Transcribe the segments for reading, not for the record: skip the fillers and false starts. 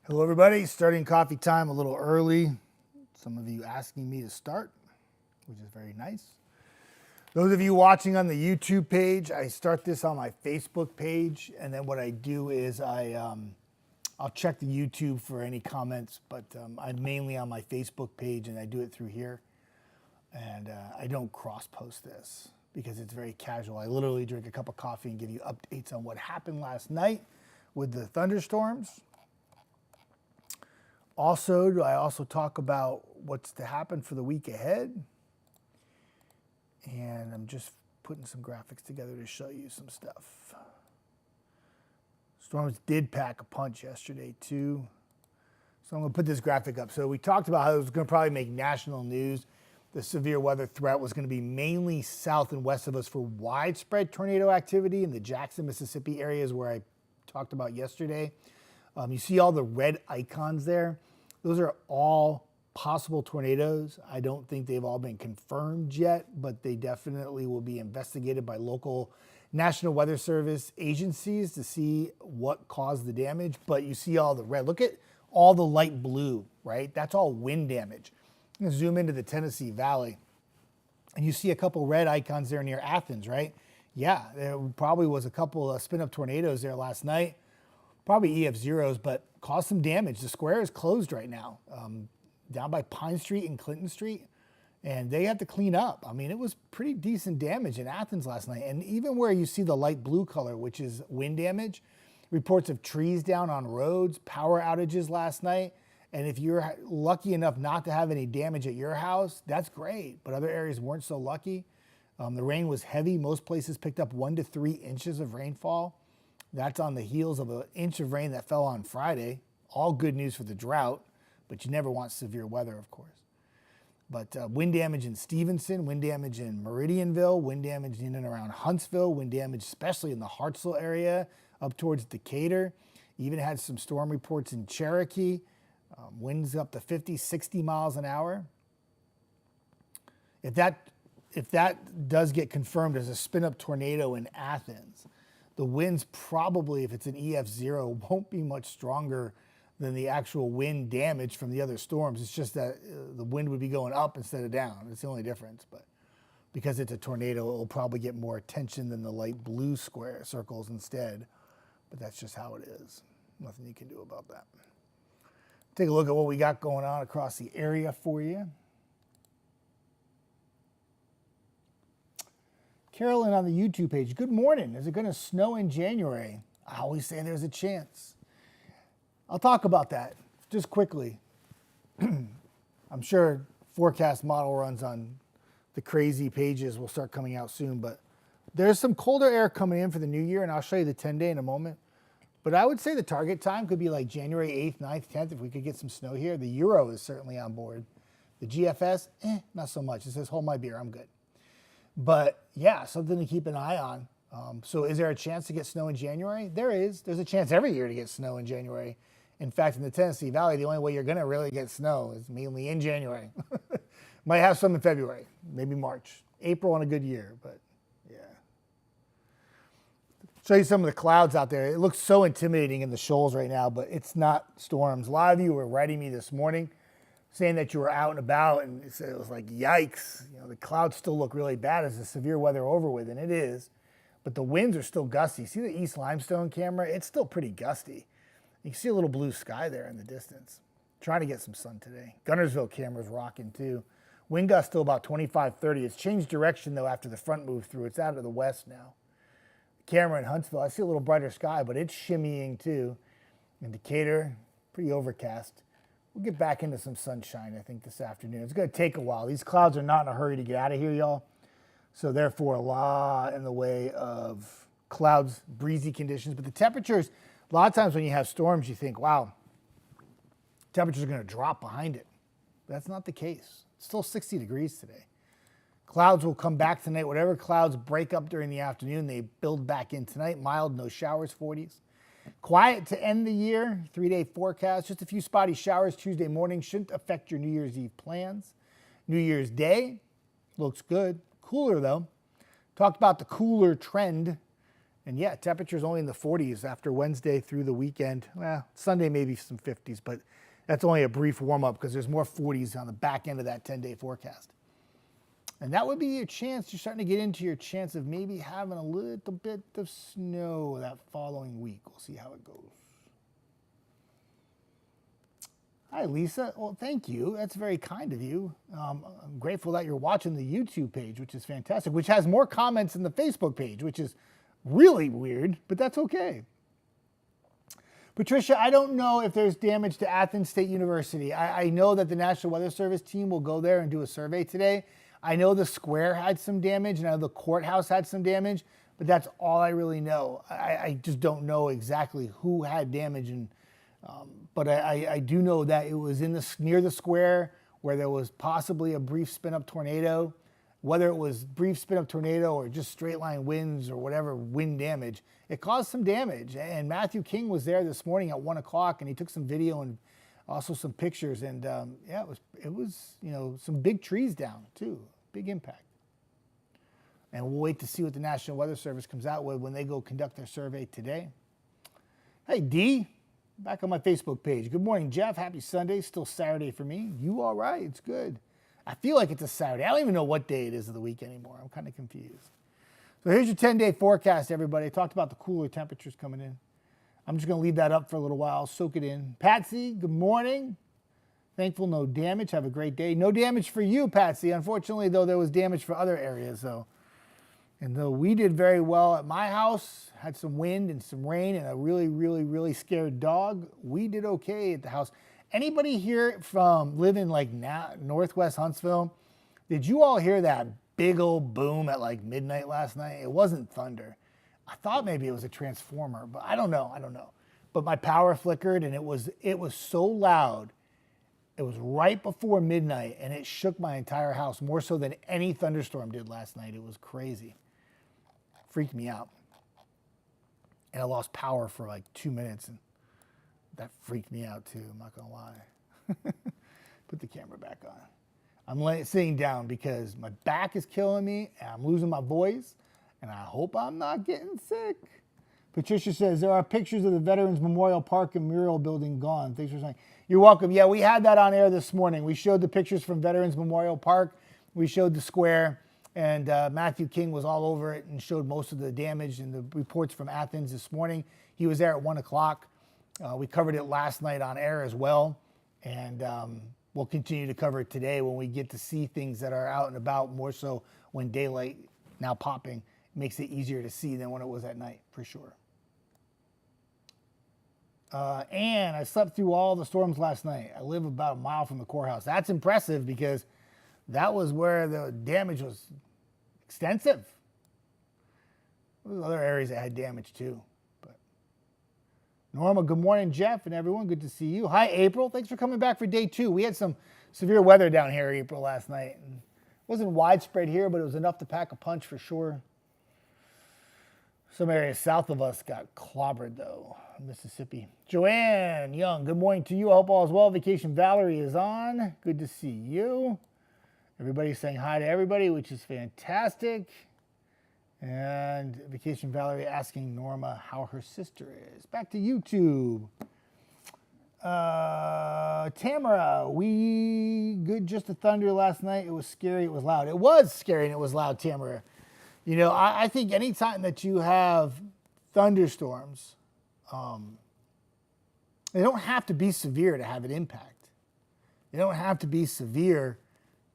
Hello everybody, starting coffee time a little early. Some of you asking me to start, which is very nice. Those of you watching on the YouTube page, I start this on my Facebook page, and then what I do is I'll check the YouTube for any comments, but I'm mainly on my Facebook page and I do it through here. And I don't cross post this because it's very casual. I literally drink a cup of coffee and give you updates on what happened last night with the thunderstorms. Also, I also talk about what's to happen for the week ahead. And I'm just putting some graphics together to show you some stuff. Storms did pack a punch yesterday too. So I'm gonna put this graphic up. So we talked about how it was gonna probably make national news. The severe weather threat was gonna be mainly south and west of us for widespread tornado activity in the Jackson, Mississippi areas where I talked about yesterday. You see all the red icons there. Those are all possible tornadoes. I don't think they've all been confirmed yet, but they definitely will be investigated by local National Weather Service agencies to see what caused the damage. But you see all the red. Look at all the light blue, right? That's all wind damage. You can zoom into the Tennessee Valley, and you see a couple red icons there near Athens, right? Yeah, there probably was a couple of spin-up tornadoes there last night. Probably EF0s, but caused some damage. The square is closed right now, down by Pine Street and Clinton Street, and they have to clean up. I mean, it was pretty decent damage in Athens last night. And even where you see the light blue color, which is wind damage, reports of trees down on roads, power outages last night. And if you're lucky enough not to have any damage at your house, that's great. But other areas weren't so lucky. The rain was heavy. Most places picked up 1 to 3 inches of rainfall. That's on the heels of an inch of rain that fell on Friday. All good news for the drought, but you never want severe weather, of course. But wind damage in Stevenson, wind damage in Meridianville, wind damage in and around Huntsville, wind damage especially in the Hartselle area up towards Decatur. Even had some storm reports in Cherokee. Winds up to 50, 60 miles an hour. If that does get confirmed as a spin-up tornado in Athens, the winds probably, if it's an EF0, won't be much stronger than the actual wind damage from the other storms. It's just that the wind would be going up instead of down. It's the only difference. But because it's a tornado, it'll probably get more attention than the light blue square circles instead. But that's just how it is. Nothing you can do about that. Take a look at what we got going on across the area for you. Carolyn on the YouTube page, good morning. Is it going to snow in January? I always say there's a chance. I'll talk about that just quickly. I'm sure forecast model runs on the crazy pages will start coming out soon, but there's some colder air coming in for the new year, and I'll show you the 10-day in a moment. But I would say the target time could be like January 8th, 9th, 10th if we could get some snow here. The Euro is certainly on board. The GFS, not so much. It says, hold my beer, I'm good. But yeah, something to keep an eye on. So is there a chance to get snow in January? There is. There's a chance every year to get snow in January. In fact, in the Tennessee Valley, the only way you're going to really get snow is mainly in January. Might have some in February, maybe March. April on a good year, but yeah. Show you some of the clouds out there. It looks so intimidating in the shoals right now, but it's not storms. A lot of you were writing me this morning saying that you were out and about, and it was like, yikes, you know, the clouds still look really bad. Is the severe weather over with? And it is, but the winds are still gusty. See the East Limestone camera? It's still pretty gusty. You can see a little blue sky there in the distance. Trying to get some sun today. Gunnersville camera's rocking too. Wind gust still about 25, 30. It's changed direction though after the front moved through. It's out of the west now. The camera in Huntsville, I see a little brighter sky, but it's shimmying too. In Decatur, pretty overcast. We'll get back into some sunshine, I think, this afternoon. It's going to take a while. These clouds are not in a hurry to get out of here, y'all. So therefore, a lot in the way of clouds, breezy conditions. But the temperatures, a lot of times when you have storms, you think, wow, temperatures are going to drop behind it. That's not the case. It's still 60 degrees today. Clouds will come back tonight. Whatever clouds break up during the afternoon, they build back in tonight. Mild, no showers, 40s. Quiet to end the year, 3-day forecast. Just a few spotty showers Tuesday morning. Shouldn't affect your New Year's Eve plans. New Year's Day looks good. Cooler though. Talked about the cooler trend And yeah, temperatures only in the 40s after Wednesday through the weekend. Well, Sunday maybe some 50s, but that's only a brief warm-up because there's more 40s on the back end of that 10-day forecast. And that would be your chance. You're starting to get into your chance of maybe having a little bit of snow that following week. We'll see how it goes. Hi, Lisa. Well, thank you. That's very kind of you. I'm grateful that you're watching the YouTube page, which is fantastic, which has more comments than the Facebook page, which is really weird, but that's okay. Patricia, I don't know if there's damage to Athens State University. I know that the National Weather Service team will go there and do a survey today. I know the square had some damage, and I know the courthouse had some damage, but that's all I really know. I just don't know exactly who had damage, but I do know that it was near the square where there was possibly a brief spin-up tornado. Whether it was brief spin-up tornado or just straight line winds or whatever wind damage, it caused some damage. And Matthew King was there this morning at 1 o'clock, and he took some video and also some pictures. And yeah, it was some big trees down too, big impact. And we'll wait to see what the National Weather Service comes out with when they go conduct their survey today. Hey D, back on my Facebook page. Good morning, Jeff. Happy Sunday. Still Saturday for me. You all right? It's good. I feel like it's a Saturday. I don't even know what day it is of the week anymore. I'm kind of confused. So here's your 10-day forecast, everybody. I talked about the cooler temperatures coming in. I'm just going to leave that up for a little while, soak it in. Patsy, good morning. Thankful no damage. Have a great day. No damage for you, Patsy. Unfortunately, though, there was damage for other areas. And though we did very well at my house, had some wind and some rain and a really, really, really scared dog, we did okay at the house. Anybody here from living like Northwest Huntsville? Did you all hear that big old boom at like midnight last night? It wasn't thunder. I thought maybe it was a transformer, but I don't know. But my power flickered and it was so loud. It was right before midnight and it shook my entire house more so than any thunderstorm did last night. It was crazy. Freaked me out. And I lost power for like 2 minutes and that freaked me out too, I'm not gonna lie. Put the camera back on. I'm sitting down because my back is killing me and I'm losing my voice and I hope I'm not getting sick. Patricia says, there are pictures of the Veterans Memorial Park and Mural Building gone. Thanks for saying. You're welcome. Yeah, we had that on air this morning. We showed the pictures from Veterans Memorial Park. We showed the square and Matthew King was all over it and showed most of the damage and the reports from Athens this morning. He was there at 1 o'clock. We covered it last night on air as well, and we'll continue to cover it today when we get to see things that are out and about, more so when daylight now popping makes it easier to see than when it was at night, for sure. And I slept through all the storms last night. I live about a mile from the courthouse. That's impressive because that was where the damage was extensive. There was other areas that had damage too. Norma, good morning, Jeff, and everyone. Good to see you. Hi, April. Thanks for coming back for day 2. We had some severe weather down here, April, last night. It wasn't widespread here, but it was enough to pack a punch for sure. Some areas south of us got clobbered, though. Mississippi. Joanne Young, good morning to you. I hope all is well. Vacation Valerie is on. Good to see you. Everybody's saying hi to everybody, which is fantastic. And Vacation Valerie asking Norma how her sister is. Back to YouTube. Tamara, we good just the thunder last night. It was scary. It was loud. It was scary and it was loud, Tamara. I think anytime that you have thunderstorms, they don't have to be severe to have an impact. They don't have to be severe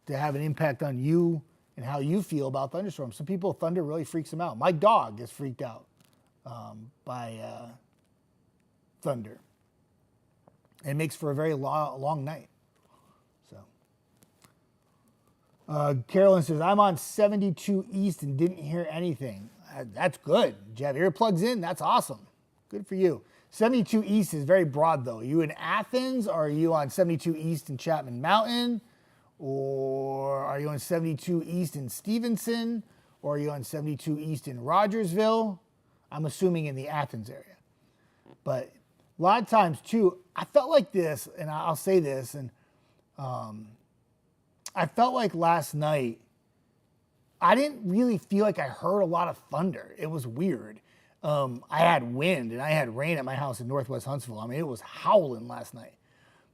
to have an impact on you and how you feel about thunderstorms. Some people, thunder really freaks them out. My dog is freaked out by thunder. And it makes for a very long night. So, Carolyn says, I'm on 72 East and didn't hear anything. That's good. Did you have earplugs in? That's awesome. Good for you. 72 East is very broad, though. Are you in Athens, or are you on 72 East in Chapman Mountain? Or are you on 72 East in Stevenson? Or are you on 72 East in Rogersville? I'm assuming in the Athens area. But a lot of times, too, I felt like this, and I'll say this, and I felt like last night, I didn't really feel like I heard a lot of thunder. It was weird. I had wind and I had rain at my house in Northwest Huntsville. I mean, it was howling last night,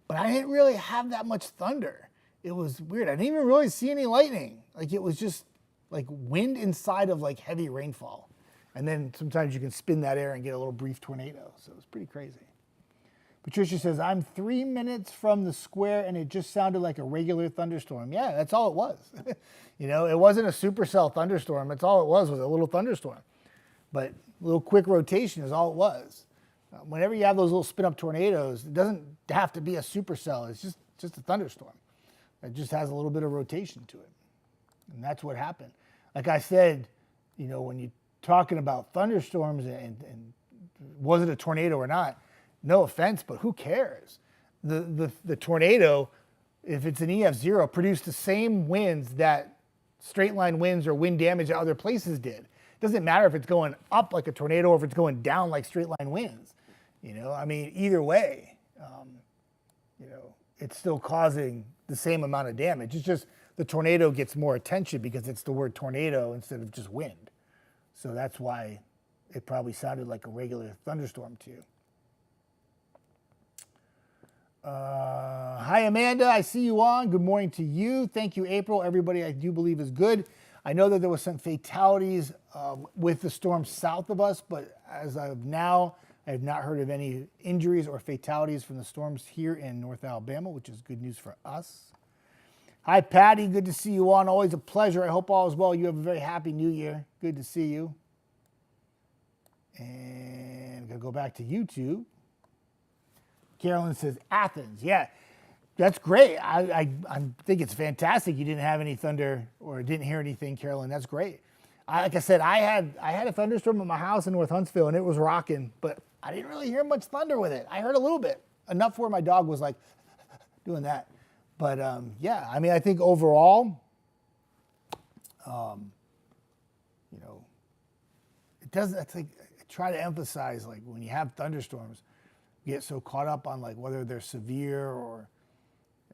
but I didn't really have that much thunder. It was weird. I didn't even really see any lightning. Like it was just like wind inside of like heavy rainfall. And then sometimes you can spin that air and get a little brief tornado. So it was pretty crazy. Patricia says, I'm 3 minutes from the square and it just sounded like a regular thunderstorm. Yeah, that's all it was. You know, it wasn't a supercell thunderstorm. That's all it was a little thunderstorm. But a little quick rotation is all it was. Whenever you have those little spin up tornadoes, it doesn't have to be a supercell. It's just a thunderstorm. It just has a little bit of rotation to it. And that's what happened. Like I said, you know, when you're talking about thunderstorms and was it a tornado or not, no offense, but who cares? The tornado, if it's an EF0, produced the same winds that straight line winds or wind damage at other places did. It doesn't matter if it's going up like a tornado or if it's going down like straight line winds. You know, I mean, either way, you know, it's still causing the same amount of damage. It's just the tornado gets more attention because it's the word tornado instead of just wind. So that's why it probably sounded like a regular thunderstorm to you. Hi, Amanda. I see you on. Good morning to you. Thank you, April. Everybody, I do believe, is good. I know that there was some fatalities with the storm south of us, but as of now, I have not heard of any injuries or fatalities from the storms here in North Alabama, which is good news for us. Hi, Patty. Good to see you on. Always a pleasure. I hope all is well. You have a very happy new year. Good to see you. And I'm going to go back to YouTube. Carolyn says, Athens. Yeah, that's great. I think it's fantastic you didn't have any thunder or didn't hear anything, Carolyn. That's great. Like I said, I had a thunderstorm at my house in North Huntsville, and it was rocking, but I didn't really hear much thunder with it. I heard a little bit, enough where my dog was like doing that. But yeah, I mean, I think overall, you know, it doesn't, it's like, I try to emphasize, like when you have thunderstorms, you get so caught up on like whether they're severe or,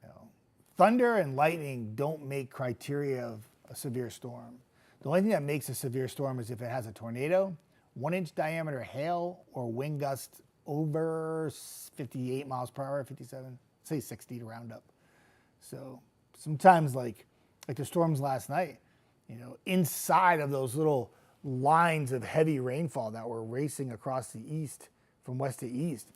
you know, thunder and lightning don't make criteria of a severe storm. The only thing that makes a severe storm is if it has a tornado, 1-inch diameter hail, or wind gusts over 58 miles per hour, 57, say 60 to round up. So sometimes like the storms last night, you know, inside of those little lines of heavy rainfall that were racing across the east from west to east,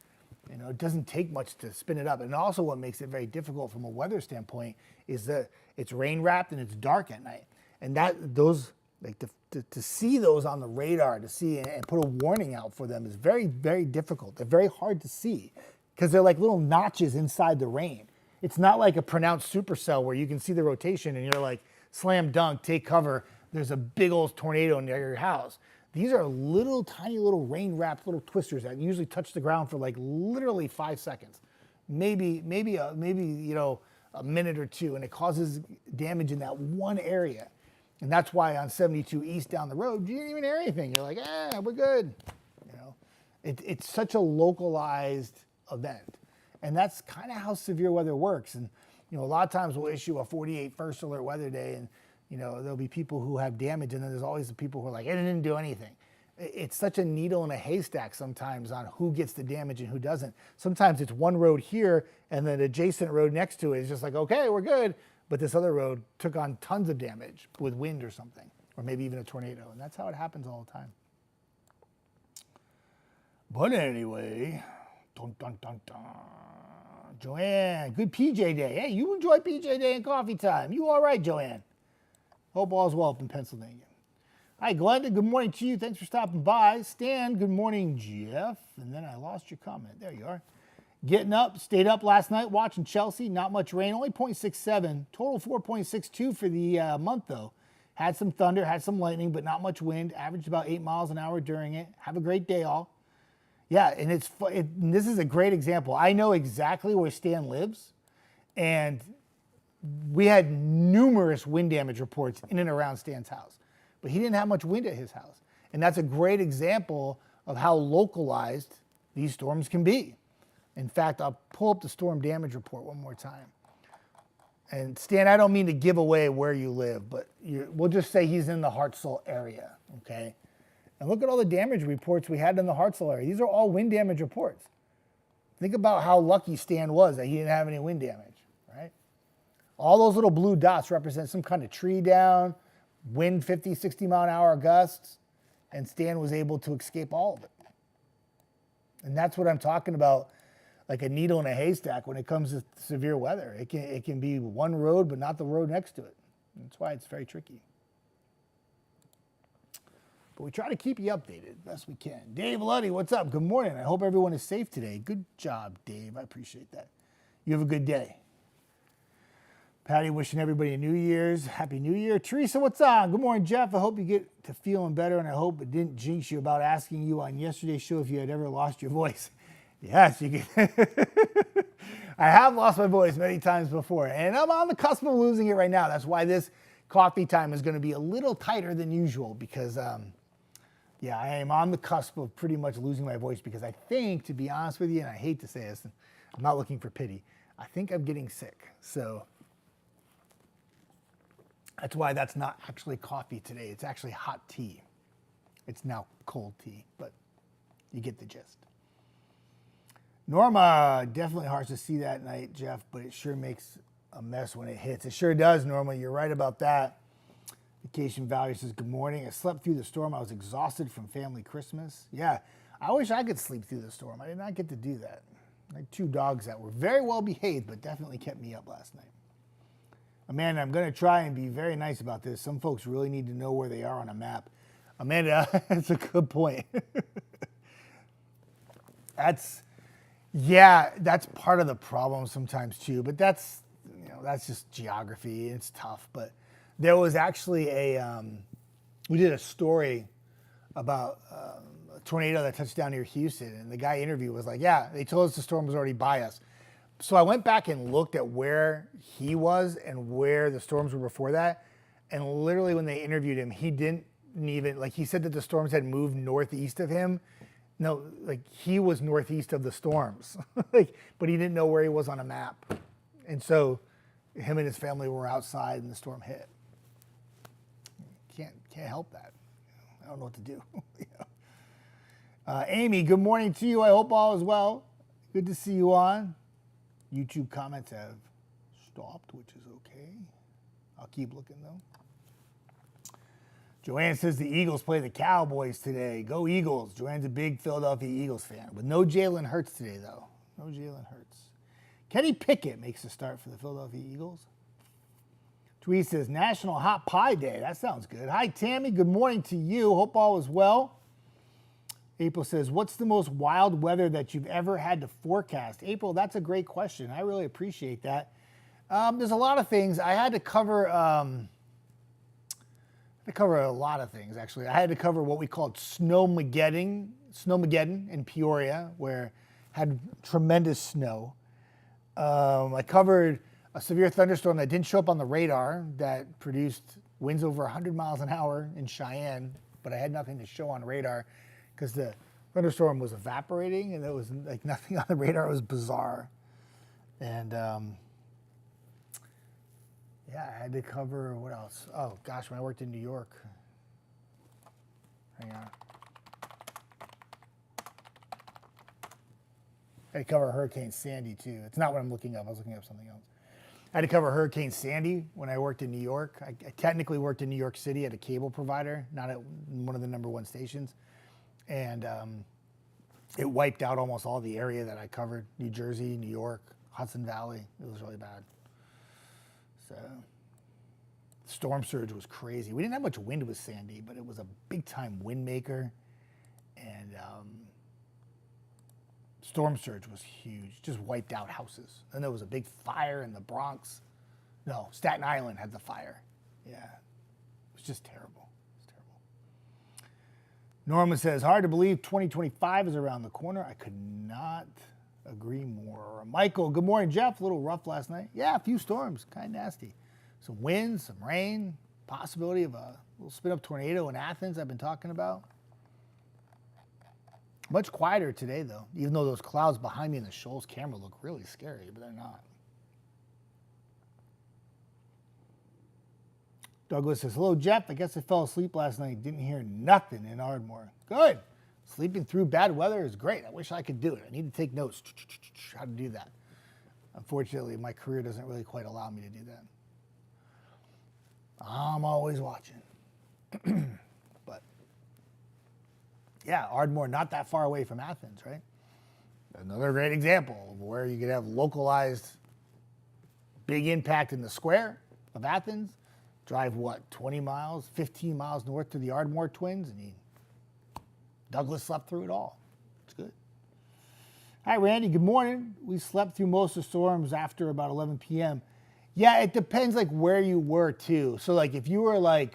you know, it doesn't take much to spin it up. And also what makes it very difficult from a weather standpoint is that it's rain wrapped and it's dark at night. And that those, like to see those on the radar, to see and put a warning out for them is very, very difficult. They're very hard to see because they're like little notches inside the rain. It's not like a pronounced supercell where you can see the rotation and you're like, slam dunk, take cover. There's a big old tornado near your house. These are little, tiny little rain-wrapped little twisters that usually touch the ground for like literally 5 seconds, maybe you know, a minute or two, and it causes damage in that one area. And that's why on 72 East down the road, you didn't even hear anything. You're like, we're good. You know, it's such a localized event. And that's kind of how severe weather works. And, you know, a lot of times we'll issue a 48 first alert weather day and, you know, there'll be people who have damage and then there's always the people who are like, it didn't do anything. It's such a needle in a haystack sometimes on who gets the damage and who doesn't. Sometimes it's one road here and then adjacent road next to it is just like, okay, we're good. But this other road took on tons of damage with wind or something, or maybe even a tornado. And that's how it happens all the time. But anyway, dun, dun, dun, dun. Joanne, good PJ day. Hey, you enjoy PJ day and coffee time. You all right, Joanne? Hope all's well up in Pennsylvania. Hi, Glenda. Good morning to you. Thanks for stopping by. Stan, good morning, Jeff. And then I lost your comment. There you are. Getting up, stayed up last night watching Chelsea. Not much rain, only 0.67. Total 4.62 for the month, though. Had some thunder, had some lightning, but not much wind. Averaged about 8 miles an hour during it. Have a great day, all. Yeah, and this is a great example. I know exactly where Stan lives, and we had numerous wind damage reports in and around Stan's house, but he didn't have much wind at his house. And that's a great example of how localized these storms can be. In fact, I'll pull up the storm damage report one more time. And Stan, I don't mean to give away where you live, but we'll just say he's in the Hartselle area, okay? And look at all the damage reports we had in the Hartselle area. These are all wind damage reports. Think about how lucky Stan was that he didn't have any wind damage, right? All those little blue dots represent some kind of tree down, wind 50, 60 mile an hour gusts, and Stan was able to escape all of it. And that's what I'm talking about, like a needle in a haystack when it comes to severe weather. It can be one road, but not the road next to it. That's why it's very tricky. But we try to keep you updated best we can. Dave Luddy, what's up? Good morning. I hope everyone is safe today. Good job, Dave. I appreciate that. You have a good day. Patty wishing everybody a New Year's. Happy New Year. Teresa, what's on? Good morning, Jeff. I hope you get to feeling better, and I hope it didn't jinx you about asking you on yesterday's show if you had ever lost your voice. Yes, you can. I have lost my voice many times before, and I'm on the cusp of losing it right now. That's why this coffee time is going to be a little tighter than usual because, yeah, I am on the cusp of pretty much losing my voice because I think, to be honest with you, and I hate to say this, I'm not looking for pity, I think I'm getting sick. So that's why that's not actually coffee today. It's actually hot tea. It's now cold tea, but you get the gist. Norma, definitely hard to see that night, Jeff, but it sure makes a mess when it hits. It sure does, Norma. You're right about that. Vacation Valley says, good morning. I slept through the storm. I was exhausted from family Christmas. Yeah, I wish I could sleep through the storm. I did not get to do that. I had 2 dogs that were very well behaved, but definitely kept me up last night. Amanda, I'm going to try and be very nice about this. Some folks really need to know where they are on a map. Amanda, that's a good point. That's part of the problem sometimes too, but that's just geography. It's tough, but there was actually we did a story about a tornado that touched down near Houston, and the guy interviewed was like, yeah, they told us the storm was already by us. So I went back and looked at where he was and where the storms were before that, and literally when they interviewed him, he didn't even, like he said that the storms had moved northeast of him. No, like he was northeast of the storms, but he didn't know where he was on a map. And so him and his family were outside and the storm hit. Can't help that. I don't know what to do. Amy, good morning to you. I hope all is well. Good to see you on. YouTube comments have stopped, which is okay. I'll keep looking though. Joanne says the Eagles play the Cowboys today. Go Eagles. Joanne's a big Philadelphia Eagles fan. With no Jalen Hurts today, though. No Jalen Hurts. Kenny Pickett makes a start for the Philadelphia Eagles. Tweet says National Hot Pie Day. That sounds good. Hi, Tammy. Good morning to you. Hope all is well. April says, what's the most wild weather that you've ever had to forecast? April, that's a great question. I really appreciate that. There's a lot of things. I had to cover a lot of things, actually. I had to cover what we called Snowmageddon in Peoria, where had tremendous snow. I covered a severe thunderstorm that didn't show up on the radar that produced winds over 100 miles an hour in Cheyenne, but I had nothing to show on radar because the thunderstorm was evaporating and there was like nothing on the radar. It was bizarre. And yeah, I had to cover, what else? Oh, gosh, when I worked in New York. Hang on. I had to cover Hurricane Sandy, too. It's not what I'm looking up. I was looking up something else. I had to cover Hurricane Sandy when I worked in New York. I technically worked in New York City at a cable provider, not at one of the #1 stations. And it wiped out almost all the area that I covered. New Jersey, New York, Hudson Valley. It was really bad. So, storm surge was crazy. We didn't have much wind with Sandy, but it was a big-time wind maker. And storm surge was huge. Just wiped out houses. And there was a big fire in the Bronx. No, Staten Island had the fire. Yeah, it was just terrible. It was terrible. Norma says, hard to believe 2025 is around the corner. I could not agree more. Michael, good morning, Jeff. A little rough last night. Yeah, a few storms, kind of nasty. Some winds, some rain, possibility of a little spin-up tornado in Athens I've been talking about. Much quieter today, though, even though those clouds behind me in the Shoals camera look really scary, but they're not. Douglas says, hello, Jeff. I guess I fell asleep last night. Didn't hear nothing in Ardmore. Good. Sleeping through bad weather is great. I wish I could do it. I need to take notes how to do that. Unfortunately, my career doesn't really quite allow me to do that. I'm always watching. But, yeah, Ardmore, not that far away from Athens, right? Another great example of where you could have localized big impact in the square of Athens. Drive, 20 miles, 15 miles north to the Ardmore Twins, and Douglas slept through it all. It's good. Hi, Randy. Good morning. We slept through most of the storms after about 11 p.m. Yeah, it depends where you were too. So if you were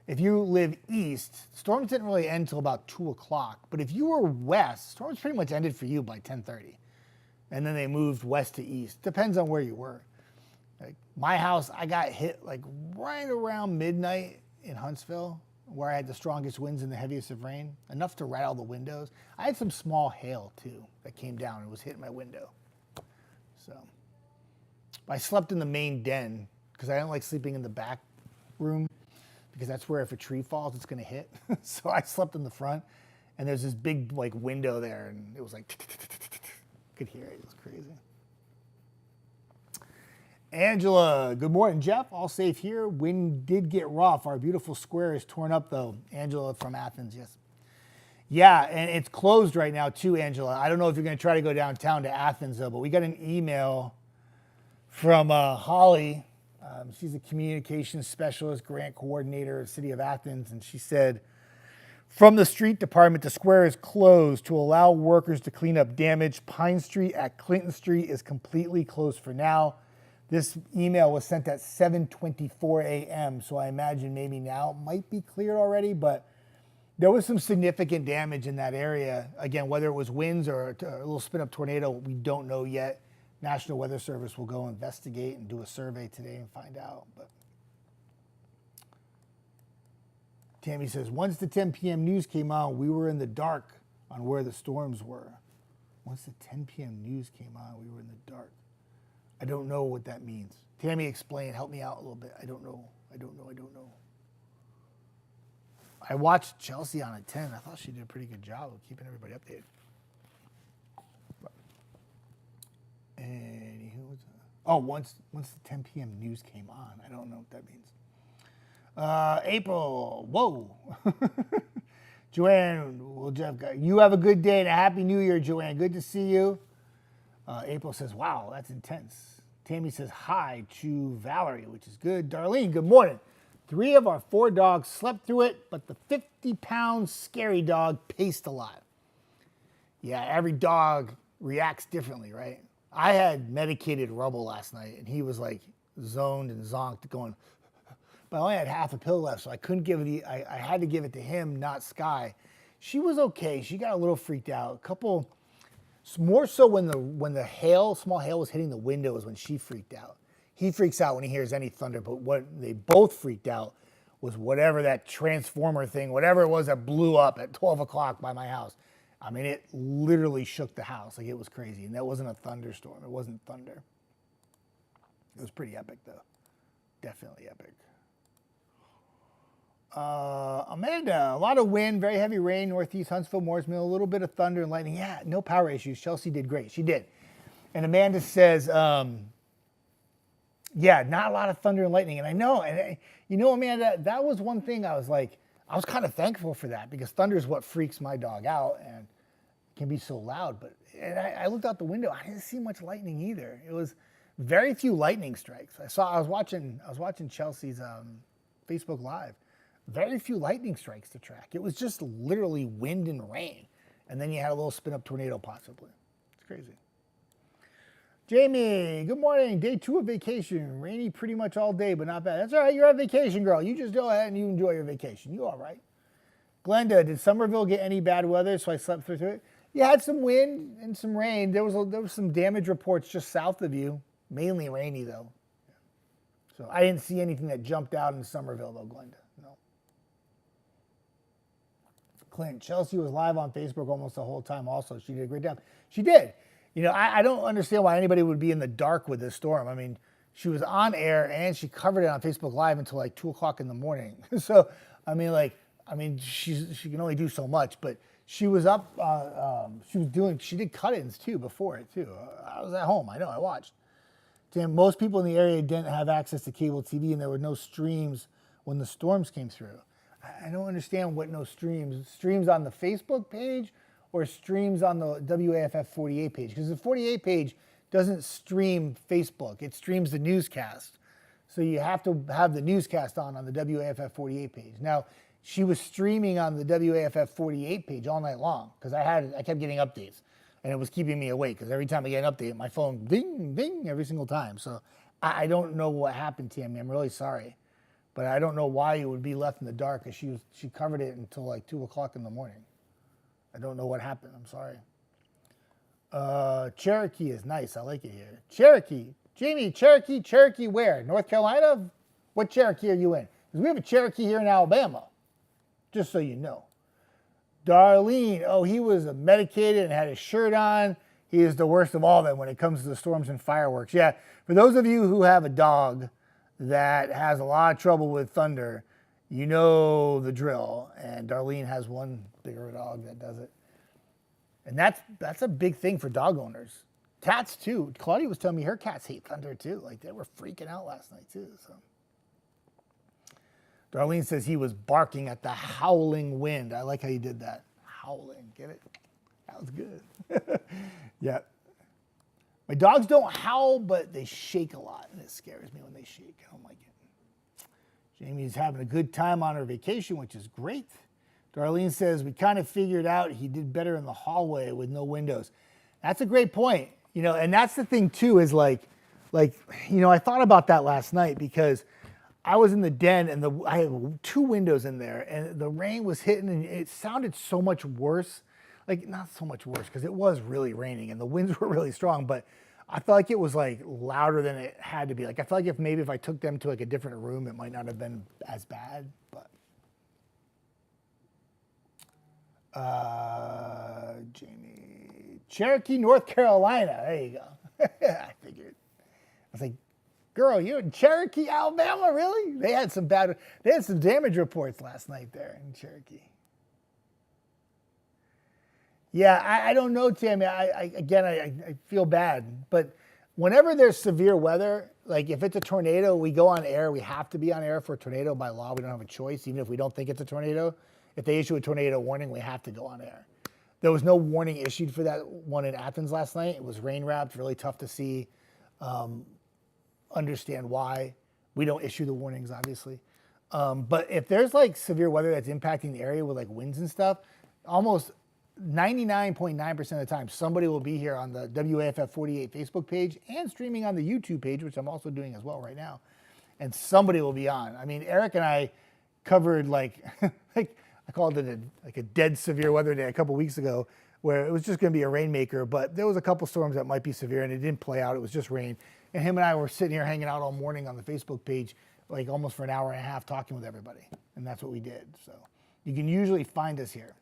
if you live east, storms didn't really end until about 2 o'clock. But if you were west, storms pretty much ended for you by 10:30. And then they moved west to east. Depends on where you were. My house, I got hit right around midnight in Huntsville, where I had the strongest winds and the heaviest of rain, enough to rattle the windows. I had some small hail too that came down and was hitting my window. So I slept in the main den because I don't like sleeping in the back room because that's where if a tree falls, it's going to hit. So I slept in the front, and there's this big window there, and it was could hear it. It was crazy. Angela, good morning, Jeff. All safe here. Wind did get rough. Our beautiful square is torn up, though. Angela from Athens, yes. Yeah, and it's closed right now, too, Angela. I don't know if you're going to try to go downtown to Athens, though, but we got an email from Holly. She's a communications specialist, grant coordinator, City of Athens, and she said, from the street department, the square is closed to allow workers to clean up damage. Pine Street at Clinton Street is completely closed for now. This email was sent at 7:24 a.m., so I imagine maybe now it might be cleared already, but there was some significant damage in that area. Again, whether it was winds or a little spin-up tornado, we don't know yet. National Weather Service will go investigate and do a survey today and find out. But Tammy says, once the 10 p.m. news came on, we were in the dark on where the storms were. Once the 10 p.m. news came on, we were in the dark. I don't know what that means. Tammy, explain. Help me out a little bit. I don't know. I watched Chelsea on at 10. I thought she did a pretty good job of keeping everybody updated. Anywho, once the 10 p.m. news came on. I don't know what that means. April, whoa. Joanne, well, Jeff, you have a good day and a happy new year, Joanne. Good to see you. April says, wow, that's intense. Tammy says hi to Valerie, which is good. Darlene, good morning. 3 of our 4 dogs slept through it, but the 50-pound scary dog paced a lot. Yeah, every dog reacts differently, right? I had medicated Rubble last night, and he was zoned and zonked going, but I only had half a pill left, so I couldn't give it. I had to give it to him, not Sky. She was okay. She got a little freaked out. More so when the small hail was hitting the window is when she freaked out. He freaks out when he hears any thunder, but what they both freaked out was whatever that transformer thing, whatever it was that blew up at 12 o'clock by my house. I mean, it literally shook the house. It was crazy. And that wasn't a thunderstorm. It wasn't thunder. It was pretty epic, though. Definitely epic. Amanda, a lot of wind, very heavy rain, northeast Huntsville, Moores Mill, a little bit of thunder and lightning. Yeah, no power issues. Chelsea did great. She did. And Amanda says, yeah, not a lot of thunder and lightning. And I know, Amanda, that was one thing I was kind of thankful for that because thunder is what freaks my dog out and it can be so loud. But I looked out the window. I didn't see much lightning either. It was very few lightning strikes. I was watching Chelsea's Facebook Live. Very few lightning strikes to track. It was just literally wind and rain. And then you had a little spin-up tornado possibly. It's crazy. Jamie, good morning. Day 2 of vacation. Rainy pretty much all day, but not bad. That's all right. You're on vacation, girl. You just go ahead and you enjoy your vacation. You all right. Glenda, did Somerville get any bad weather so I slept through it? You had some wind and some rain. There was some damage reports just south of you. Mainly rainy, though. So I didn't see anything that jumped out in Somerville, though, Glenda. No. Clint, Chelsea was live on Facebook almost the whole time also. She did a great job. She did. I don't understand why anybody would be in the dark with this storm. I mean, she was on air and she covered it on Facebook Live until like 2 o'clock in the morning. So, she can only do so much, but she was up, she did cut-ins too before it too. I was at home, I know, I watched. Damn, most people in the area didn't have access to cable TV and there were no streams when the storms came through. I don't understand what no streams. Streams on the Facebook page or streams on the WAFF 48 page? Because the 48 page doesn't stream Facebook. It streams the newscast. So you have to have the newscast on the WAFF 48 page. Now, she was streaming on the WAFF 48 page all night long because I kept getting updates. And it was keeping me awake because every time I get an update, my phone ding, ding every single time. So I don't know what happened, Tammy. I'm really sorry. But I don't know why it would be left in the dark because she covered it until like 2 o'clock in the morning. I don't know what happened. I'm sorry. Cherokee is nice. I like it here. Cherokee. Jamie, Cherokee where? North Carolina? What Cherokee are you in? Because we have a Cherokee here in Alabama. Just so you know. Darlene, oh, he was medicated and had his shirt on. He is the worst of all them when it comes to the storms and fireworks. Yeah, for those of you who have a dog that has a lot of trouble with thunder, you know the drill. And Darlene has one bigger dog that does it. And that's a big thing for dog owners. Cats too. Claudia was telling me her cats hate thunder too. Like they were freaking out last night too. So Darlene says he was barking at the howling wind. I like how you did that. Howling, get it? That was good. Yeah. My dogs don't howl, but they shake a lot, and it scares me when they shake. I don't like it. Jamie's having a good time on her vacation, which is great. Darlene says, we kind of figured out he did better in the hallway with no windows. That's a great point. You know, and that's the thing, too, is like, I thought about that last night because I was in the den, and I had 2 windows in there, and the rain was hitting, and it sounded so much worse. Like, not so much worse, because it was really raining, and the winds were really strong, but I felt like it was, like, louder than it had to be. Like, I felt like if I took them to, like, a different room, it might not have been as bad, but. Jamie. Cherokee, North Carolina. There you go. I figured. I was like, girl, you're in Cherokee, Alabama? Really? They had some damage reports last night there in Cherokee. Yeah, I don't know, Tammy. I feel bad. But whenever there's severe weather, like if it's a tornado, we go on air. We have to be on air for a tornado by law. We don't have a choice, even if we don't think it's a tornado. If they issue a tornado warning, we have to go on air. There was no warning issued for that one in Athens last night. It was rain wrapped, really tough to see. Understand why. We don't issue the warnings, obviously. But if there's like severe weather that's impacting the area with like winds and stuff, almost 99.9% of the time, somebody will be here on the WAFF 48 Facebook page and streaming on the YouTube page, which I'm also doing as well right now. And somebody will be on. I mean, Eric and I covered like I called it a dead severe weather day a couple weeks ago, where it was just going to be a rainmaker, but there was a couple storms that might be severe, and it didn't play out. It was just rain. And him and I were sitting here hanging out all morning on the Facebook page, like almost for an hour and a half, talking with everybody. And that's what we did. So you can usually find us here.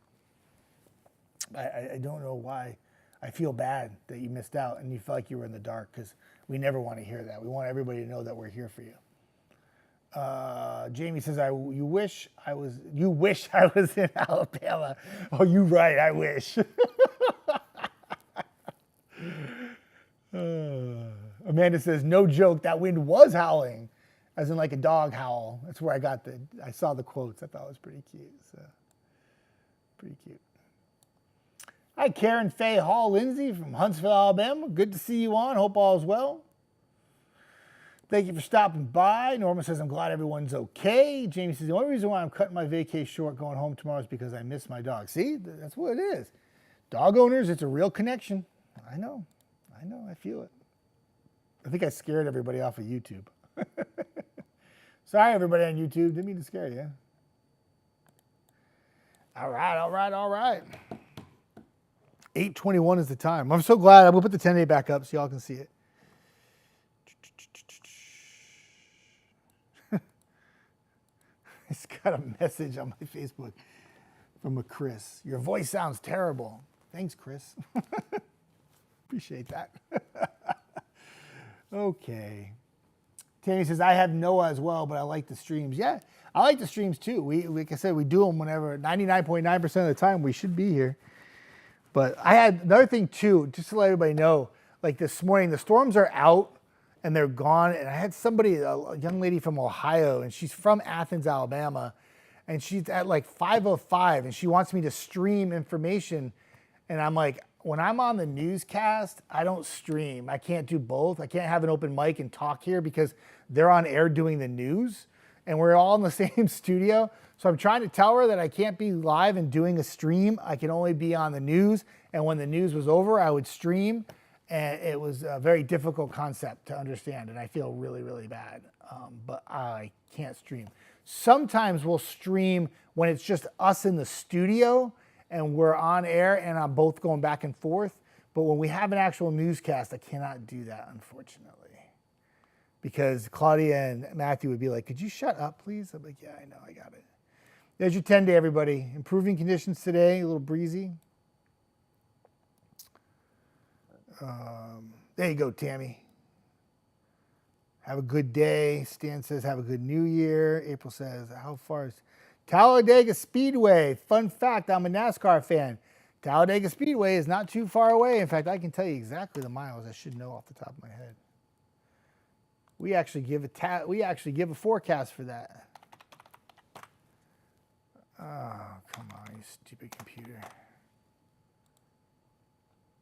I don't know why. I feel bad that you missed out and you felt like you were in the dark, because we never want to hear that. We want everybody to know that we're here for you. Jamie says, you wish I was in Alabama. Oh, you right, I wish. Amanda says, no joke, that wind was howling, as in like a dog howl. That's where I saw the quotes. I thought it was pretty cute. So, pretty cute. Hi, Karen Faye Hall Lindsay from Huntsville, Alabama. Good to see you on. Hope all is well. Thank you for stopping by. Norma says, I'm glad everyone's okay. Jamie says, the only reason why I'm cutting my vacay short going home tomorrow is because I miss my dog. See, that's what it is. Dog owners, it's a real connection. I know, I feel it. I think I scared everybody off of YouTube. Sorry, everybody on YouTube. Didn't mean to scare you. All right. 8:21 is the time. I'm so glad. I'm going to put the 10-day back up so y'all can see it. I just got a message on my Facebook from a Chris. Your voice sounds terrible. Thanks, Chris. Appreciate that. Okay. Tammy says, I have Noah as well, but I like the streams. Yeah, I like the streams too. Like I said, we do them whenever, 99.9% of the time we should be here. But I had another thing too, just to let everybody know, like this morning, the storms are out and they're gone. And I had somebody, a young lady from Ohio, and she's from Athens, Alabama, and she's at like 5:05 and she wants me to stream information. And I'm like, when I'm on the newscast, I don't stream. I can't do both. I can't have an open mic and talk here because they're on air doing the news and we're all in the same studio. So I'm trying to tell her that I can't be live and doing a stream. I can only be on the news. And when the news was over, I would stream. And it was a very difficult concept to understand. And I feel really, really bad. But I can't stream. Sometimes we'll stream when it's just us in the studio and we're on air and I'm both going back and forth. But when we have an actual newscast, I cannot do that, unfortunately. Because Claudia and Matthew would be like, could you shut up, please? I'm like, yeah, I know, I got it. There's your 10-day, everybody. Improving conditions today, a little breezy. There you go, Tammy. Have a good day. Stan says, have a good new year. April says, how far is Talladega Speedway? Fun fact, I'm a NASCAR fan. Talladega Speedway is not too far away. In fact, I can tell you exactly the miles. I should know off the top of my head. We actually give a forecast for that. Oh, come on, you stupid computer.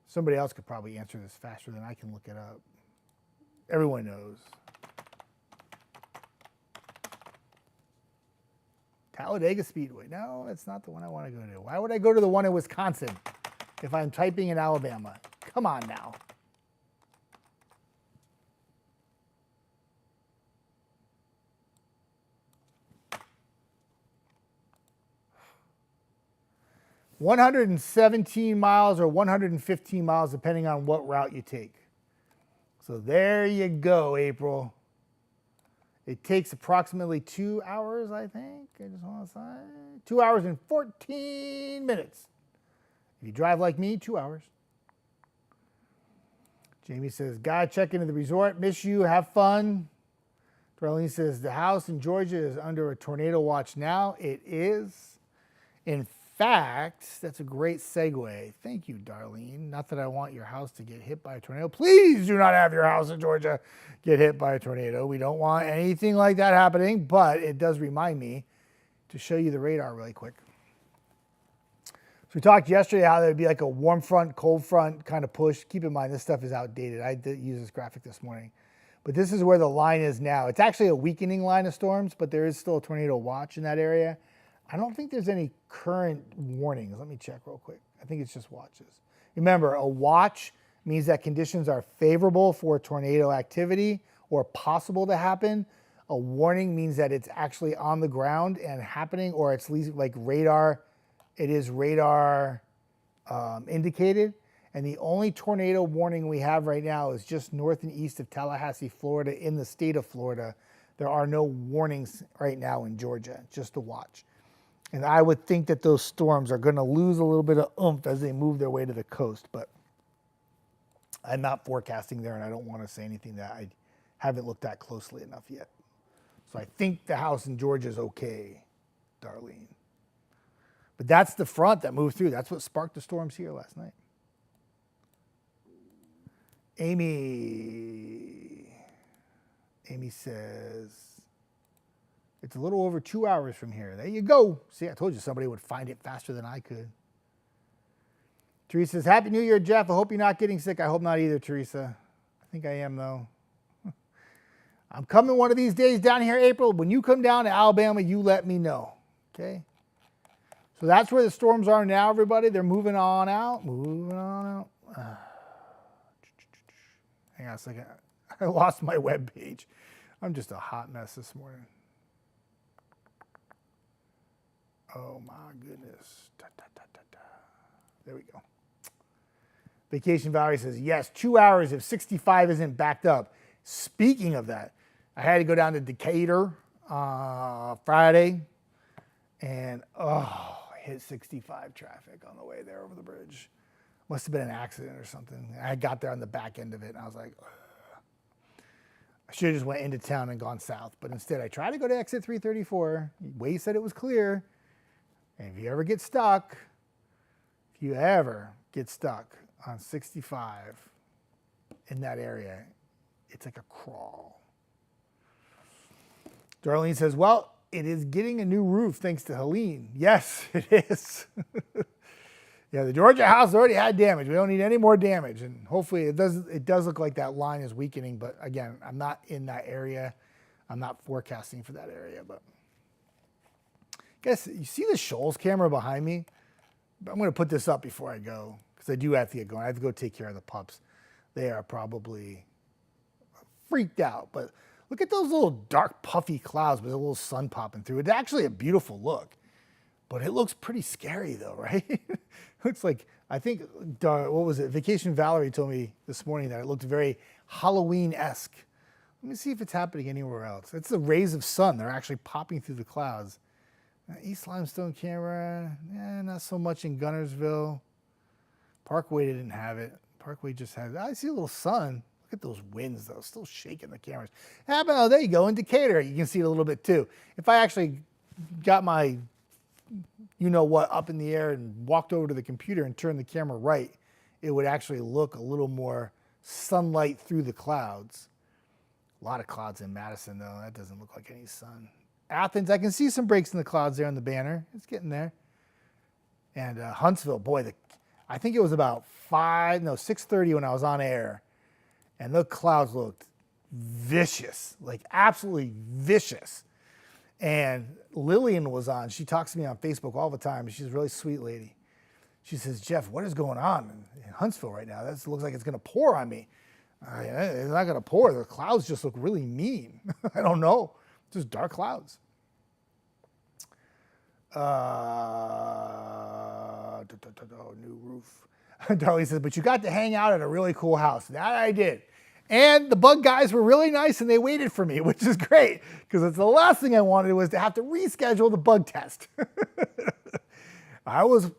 Somebody else could probably answer this faster than I can look it up. Everyone knows. Talladega Speedway. No, that's not the one I want to go to. Why would I go to the one in Wisconsin if I'm typing in Alabama? Come on now. $117 miles or 115 miles, depending on what route you take. So there you go, April. It takes approximately 2 hours, I think. I just want to say 2 hours and 14 minutes. If you drive like me, 2 hours. Jamie says, gotta check into the resort. Miss you. Have fun. Darlene says, the house in Georgia is under a tornado watch now. It is. In fact, that's a great segue. Thank you, Darlene. Not that I want your house to get hit by a tornado. Please do not have your house in Georgia get hit by a tornado. We don't want anything like that happening, but it does remind me to show you the radar really quick. So we talked yesterday how there would be like a warm front, cold front kind of push. Keep in mind, this stuff is outdated. I did use this graphic this morning. But this is where the line is now. It's actually a weakening line of storms, but there is still a tornado watch in that area. I don't think there's any current warnings. Let me check real quick. I think it's just watches. Remember, a watch means that conditions are favorable for tornado activity or possible to happen. A warning means that it's actually on the ground and happening, or it's at least like radar. It is radar indicated. And the only tornado warning we have right now is just north and east of Tallahassee, Florida, in the state of Florida. There are no warnings right now in Georgia, just a watch. And I would think that those storms are going to lose a little bit of oomph as they move their way to the coast. But I'm not forecasting there, and I don't want to say anything that I haven't looked at closely enough yet. So I think the house in Georgia is okay, Darlene. But that's the front that moved through. That's what sparked the storms here last night. Amy says, it's a little over 2 hours from here. There you go. See, I told you somebody would find it faster than I could. Teresa says, Happy New Year, Jeff. I hope you're not getting sick. I hope not either, Teresa. I think I am, though. I'm coming one of these days down here, April. When you come down to Alabama, you let me know, okay? So that's where the storms are now, everybody. They're moving on out, Hang on a second. I lost my web page. I'm just a hot mess this morning. Oh, my goodness. There we go. Vacation Valerie says, yes, 2 hours if 65 isn't backed up. Speaking of that, I had to go down to Decatur Friday, and I hit 65 traffic on the way there over the bridge. Must have been an accident or something. I got there on the back end of it, and I was like, ugh. should have just went into town and gone south. But instead, I tried to go to exit 334. Waze said it was clear. And if you ever get stuck on 65 in that area, it's like a crawl. Darlene says, well, it is getting a new roof thanks to Helene. Yes, it is. Yeah, the Georgia house already had damage. We don't need any more damage. And hopefully it does look like that line is weakening. But again, I'm not in that area. I'm not forecasting for that area. But I guess you see the Shoals camera behind me? I'm going to put this up before I go because I do have to get going. I have to go take care of the pups. They are probably freaked out. But look at those little dark puffy clouds with a little sun popping through. It's actually a beautiful look. But it looks pretty scary though, right? Looks like, I think, what was it? Vacation Valerie told me this morning that it looked very Halloween-esque. Let me see if it's happening anywhere else. It's the rays of sun. They're actually popping through the clouds. East Limestone camera, not so much in Gunnersville. Parkway didn't have it. Parkway just has it. I see a little sun. Look at those winds though, still shaking the cameras. Oh, there you go, in Decatur, you can see it a little bit too. If I actually got my you-know-what up in the air and walked over to the computer and turned the camera right, it would actually look a little more sunlight through the clouds. A lot of clouds in Madison, though. That doesn't look like any sun. Athens, I can see some breaks in the clouds there on the banner. It's getting there. And Huntsville, boy, I think it was about 6:30 when I was on air, and the clouds looked vicious, like absolutely vicious. And Lillian was on. She talks to me on Facebook all the time. She's a really sweet lady. She says, Jeff, what is going on in Huntsville right now? That looks like it's going to pour on me. It's not going to pour. The clouds just look really mean. I don't know. Just dark clouds. New roof. Darlene says, but you got to hang out at a really cool house. That I did. And the bug guys were really nice and they waited for me, which is great because it's the last thing I wanted was to have to reschedule the bug test. I was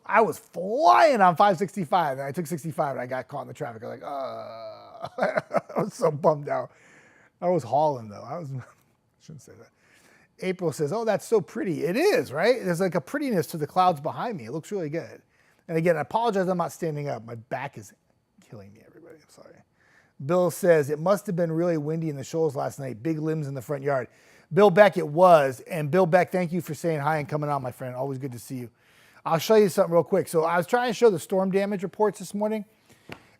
flying on 565 and I took 65 and I got caught in the traffic. I was like, I was so bummed out. I was hauling though. I shouldn't say that. April says, oh, that's so pretty. It is, right? There's like a prettiness to the clouds behind me. It looks really good. And again, I apologize I'm not standing up. My back is killing me, everybody. I'm sorry. Bill says, it must have been really windy in the Shoals last night. Big limbs in the front yard. Bill Beck, it was. And Bill Beck, thank you for saying hi and coming on, my friend. Always good to see you. I'll show you something real quick. So I was trying to show the storm damage reports this morning.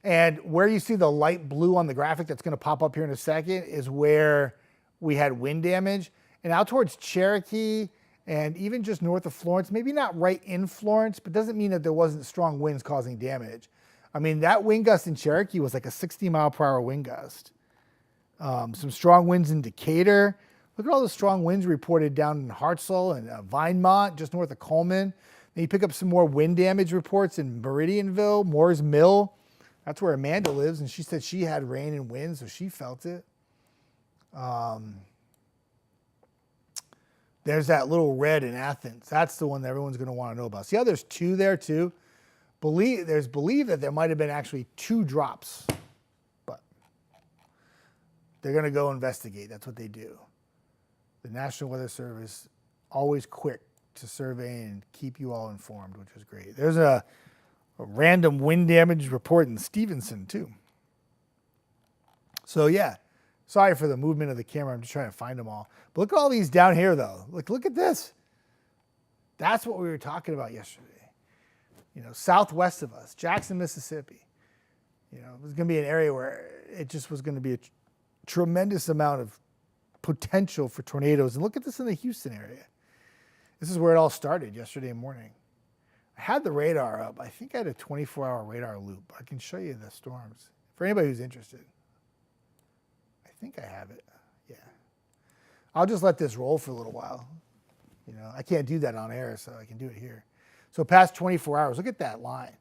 And where you see the light blue on the graphic that's going to pop up here in a second is where we had wind damage. And out towards Cherokee and even just north of Florence, maybe not right in Florence, but doesn't mean that there wasn't strong winds causing damage. I mean, that wind gust in Cherokee was like a 60-mile-per-hour wind gust. Some strong winds in Decatur. Look at all the strong winds reported down in Hartselle and Vinemont, just north of Coleman. Then you pick up some more wind damage reports in Meridianville, Moore's Mill. That's where Amanda lives, and she said she had rain and wind, so she felt it. There's that little red in Athens. That's the one that everyone's going to want to know about. See how there's two there, too? There's belief that there might have been actually 2 drops, but they're going to go investigate. That's what they do. The National Weather Service, always quick to survey and keep you all informed, which is great. There's a random wind damage report in Stevenson, too. So, yeah, sorry for the movement of the camera. I'm just trying to find them all. But look at all these down here, though. Look at this. That's what we were talking about yesterday. You know, southwest of us, Jackson, Mississippi. You know, it was going to be an area where it just was going to be a tremendous amount of potential for tornadoes. And look at this in the Houston area. This is where it all started yesterday morning. I had the radar up. I think I had a 24-hour radar loop. I can show you the storms for anybody who's interested. I think I have it. Yeah. I'll just let this roll for a little while. You know, I can't do that on air, so I can do it here. So past 24 hours, look at that line.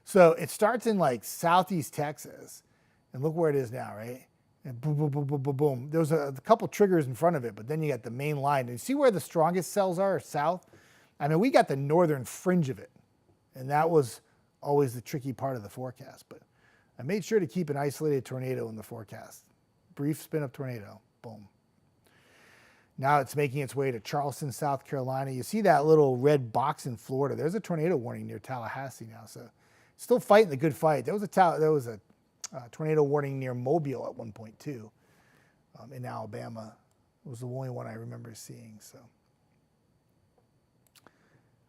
So it starts in like southeast Texas, and look where it is now, right? And boom, boom, boom, boom, boom, boom. There's a couple triggers in front of it, but then you got the main line. And you see where the strongest cells are south? I mean, we got the northern fringe of it, and that was always the tricky part of the forecast. But I made sure to keep an isolated tornado in the forecast. Brief spin-up tornado. Boom. Now it's making its way to Charleston, South Carolina. You see that little red box in Florida. There's a tornado warning near Tallahassee now. So still fighting the good fight. There was a tornado warning near Mobile at one point too, in Alabama. It was the only one I remember seeing. So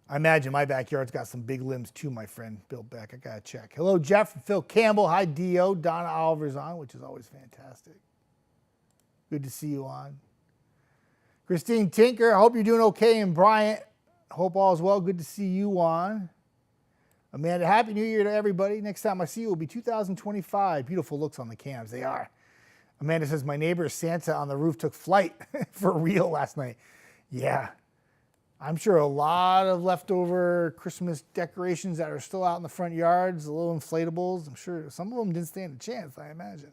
I imagine my backyard's got some big limbs too, my friend Bill Beck. I got to check. Hello, Jeff and Phil Campbell. Hi, Dio. Donna Oliver's on, which is always fantastic. Good to see you on. Christine Tinker, I hope you're doing okay in Bryant. Hope all is well. Good to see you on. Amanda, Happy New Year to everybody. Next time I see you will be 2025. Beautiful looks on the cams. They are. Amanda says, my neighbor Santa on the roof took flight for real last night. Yeah. I'm sure a lot of leftover Christmas decorations that are still out in the front yards, the little inflatables. I'm sure some of them didn't stand a chance, I imagine.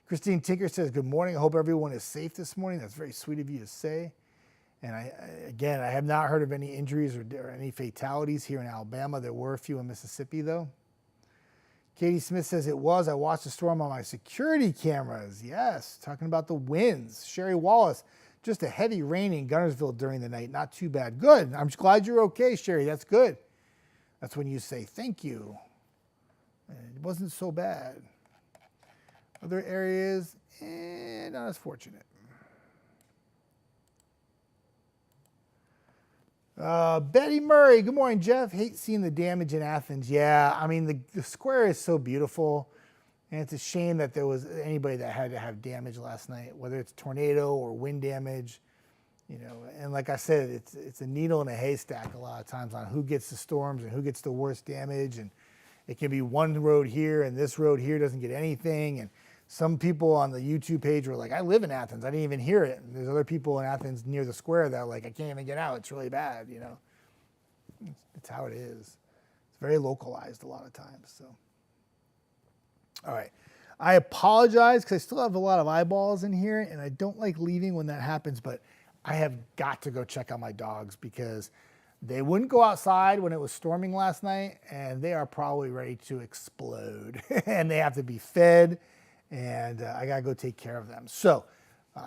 Christine Tinker says, good morning. I hope everyone is safe this morning. That's very sweet of you to say. And I have not heard of any injuries or any fatalities here in Alabama. There were a few in Mississippi, though. Katie Smith says it was. I watched the storm on my security cameras. Yes, talking about the winds. Sherry Wallace, just a heavy rain in Gunnersville during the night. Not too bad. Good. I'm glad you're okay, Sherry. That's good. That's when you say thank you. It wasn't so bad. Other areas, not as fortunate. Betty Murray, good morning, Jeff. Hate seeing the damage in Athens. Yeah, I mean, the square is so beautiful, and it's a shame that there was anybody that had to have damage last night, whether it's tornado or wind damage, you know. And like I said, it's a needle in a haystack a lot of times on who gets the storms and who gets the worst damage. And it can be one road here, and this road here doesn't get anything. And some people on the YouTube page were like, I live in Athens. I didn't even hear it. And there's other people in Athens near the square that are like, I can't even get out. It's really bad, you know. It's how it is. It's very localized a lot of times. So, all right. I apologize because I still have a lot of eyeballs in here, and I don't like leaving when that happens, but I have got to go check on my dogs because they wouldn't go outside when it was storming last night, and they are probably ready to explode. And they have to be fed. And I got to go take care of them. So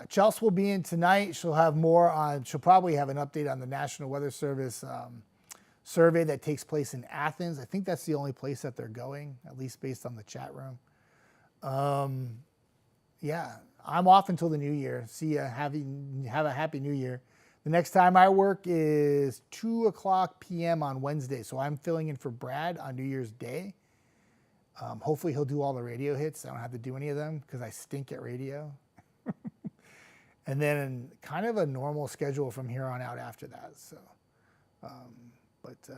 Chelsea will be in tonight. She'll probably have an update on the National Weather Service survey that takes place in Athens. I think that's the only place that they're going, at least based on the chat room. Yeah, I'm off until the new year. See ya. Have a happy new year. The next time I work is 2:00 p.m. on Wednesday. So I'm filling in for Brad on New Year's Day. Hopefully he'll do all the radio hits. I don't have to do any of them because I stink at radio. And then kind of a normal schedule from here on out after that. So,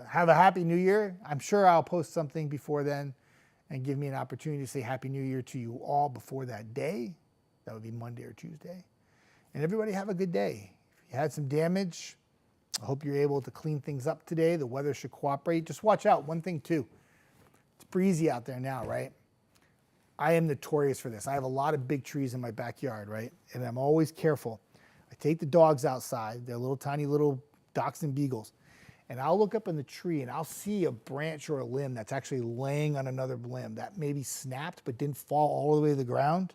have a happy new year. I'm sure I'll post something before then and give me an opportunity to say happy new year to you all before that day. That would be Monday or Tuesday. And everybody have a good day. If you had some damage, I hope you're able to clean things up today. The weather should cooperate. Just watch out. One thing too. It's breezy out there now, right? I am notorious for this. I have a lot of big trees in my backyard, right? And I'm always careful. I take the dogs outside. They're little tiny little dachshund beagles. And I'll look up in the tree and I'll see a branch or a limb that's actually laying on another limb that maybe snapped but didn't fall all the way to the ground.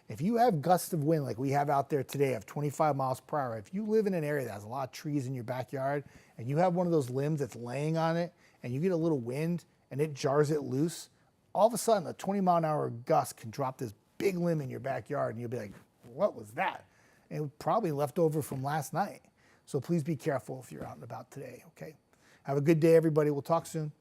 If you have gusts of wind like we have out there today of 25 miles per hour, if you live in an area that has a lot of trees in your backyard and you have one of those limbs that's laying on it and you get a little wind and it jars it loose, all of a sudden a 20-mile-an-hour gust can drop this big limb in your backyard and you'll be like, what was that? And it was probably left over from last night. So please be careful if you're out and about today, okay? Have a good day, everybody. We'll talk soon.